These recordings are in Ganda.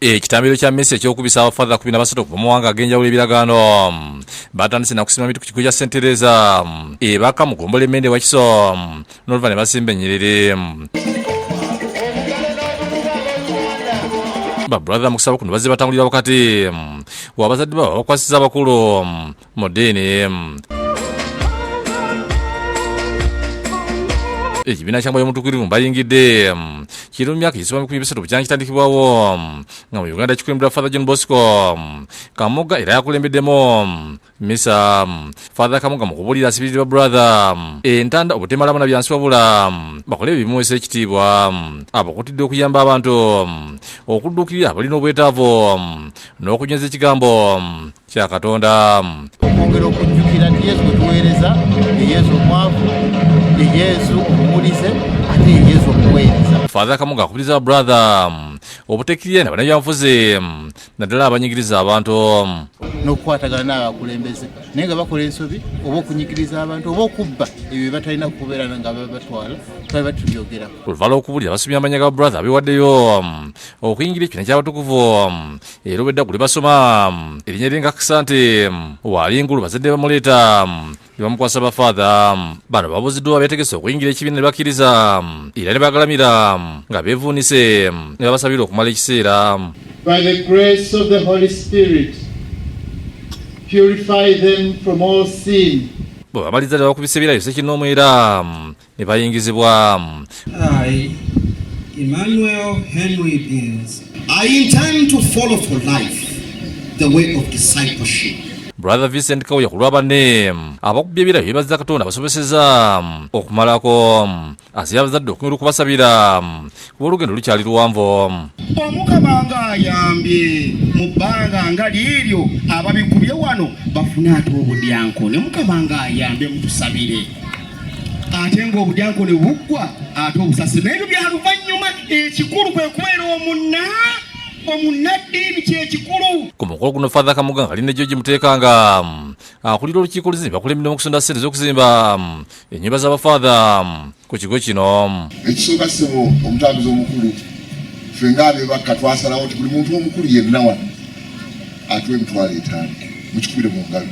Ekitambiro kya Messi ekyokubisa abafadha 13 okuva mu mawanga ag'enjawulo ebiragaano batandise na kusima ku kigo kya St. Teresa ebaka mugombole Mende wa Kiso n'oluva ne basimba ennyiriri. Ba brother mukusaba kuno bazze batambulira wakati wabazadde babo bakwasiza abakulu mu ddiini. Ekibiina kya Mwoyo Mutuukirivu bayingidde kiri mu myaka egisoba 13 bukyanga kitandikibwawo nga mu Uganda kikulembera Father John Bosco Kamuga era yakulembeddemu misa. Father Kamuga mu kubuulira asibiridde ba brother entanda obutemalamu na byansi wabula bakole ebimuweesa ekitiibwa abakutidde okuyamba abantu okudduukirira abalina obwetaavu n'okunyweza ekigambo kya Katonda. Okwongera okujjukira nti Yesu gwe tuweereza ye Yesu omwavu ye Yesu omumulize ate ye Yesu omuweereza. Father Kamuga akubiriza brother obuteekirira n'abannabyabufuzi naddala abanyigiriza abantu n'okukwatagana n'abakulembeze naye nga bakola ensobi oba okunyigiriza abantu oba okubba ebyo batalina kubeera nga batwala twabe batubyogera. Oluvala okubulira basomya amanya ga brother abeewaddeyo okuyingira ekibiina ky'abatukuvu era obwedda guli basoma erinnya lyenga Kisante waali ngulu bazadde bamuleeta ne bamukwasa ba father. Bano babuziddwa beetegese okuyingira ekibiina ne bakkiriza era ne bagalamira nga beevuunise ne babasabira okumala ekiseera. By the grace of the Holy Spirit, purify them from all sin. Bwe bamaliza ne bakubisa ebirayiro sekinnoomu era ne bayingizibwa. I, Emmanuel Henry Beans, I intend to follow for life the way of discipleship. Brother Vincent Kauya ku lwa banne abakubye ebirayiro byebaza Katonda basoboseza okumalako asi abazadde okunyira okubasabira kuba olugendo lukyali luwanvu. Omukama ng'ayambye mu bbanga nga liiryo ababikubye wano bafune ate obudyankoni. Omukama ng'ayambye mutusabire ate ng'obudyankoni buggwa ate obusasiro ebyo byaluvannyuma ekikulu kwe kubeera omunnaddiini kyekikulu. Ku mukolo guno Father Kamuga nga alina George Muteekanga akulira olukiiko oluzimbi bakulembedde mu kusonda ssente z'okuzimba ennyumba z'abafaatha ku kigo kino. Ekisooka ssebo omutambuzi omukulu ffe ng'abebakka twasalawo nti buli muntu omukulu yenna wano atuwe $5,000 mukikubire mu ngalo.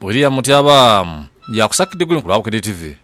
William Mutyaba yakusakidde gwe ku lwa Bukedde TV.